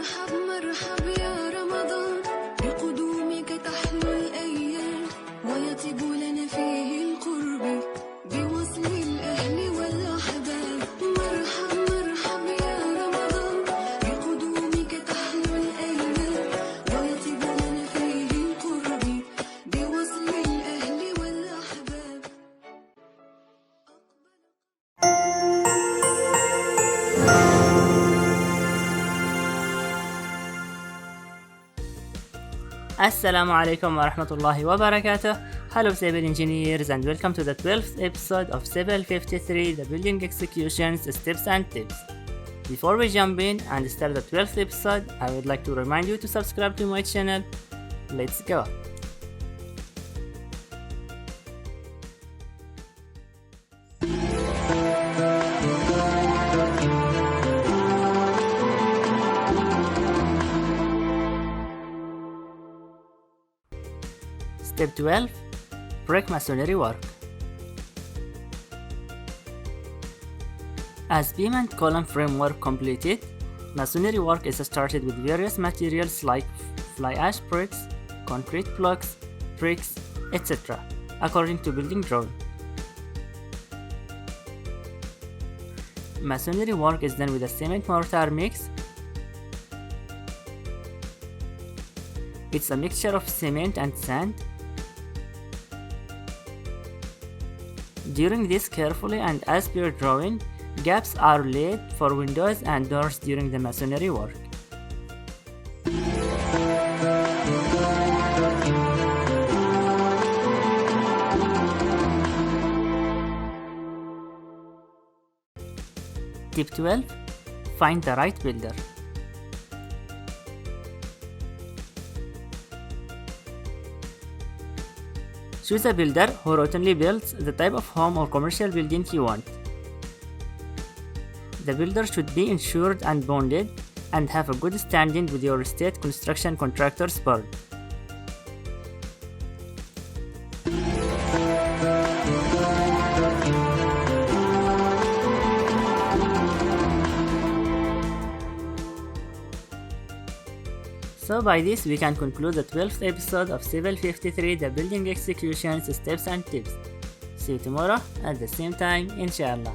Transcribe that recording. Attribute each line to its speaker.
Speaker 1: مرحب مرحب يا رمضان، بقدومك تحلو الأيام، ويطيب لنا فيه القرب بوصل الأهل والأحباب. مرحب مرحب يا رمضان، بقدومك تحلو الأيام، ويطيب لنا فيه القرب بوصل الأهل والأحباب.
Speaker 2: Assalamu alaikum wa rahmatullahi wa barakatuh. Hello civil engineers and welcome to the 12th episode of CIVIL53, the building executions, steps and tips. Before we jump in and start the 12th episode, I would like to remind you to subscribe to my channel. Let's go. Step 12. Brick masonry work. As beam and column framework completed, masonry work is started with various materials like fly ash bricks, concrete blocks, bricks, etc. according to building drawing. Masonry work is done with a cement mortar mix. It's a mixture of cement and sand. During this carefully and as per drawing, gaps are laid for windows and doors during the masonry work. Tip 12. Find the right builder. Choose a builder who routinely builds the type of home or commercial building you want. The builder should be insured and bonded and have a good standing with your state construction contractors board. So by this we can conclude the 12th episode of CIVIL53, the building executions, steps and tips. See you tomorrow at the same time, inshallah.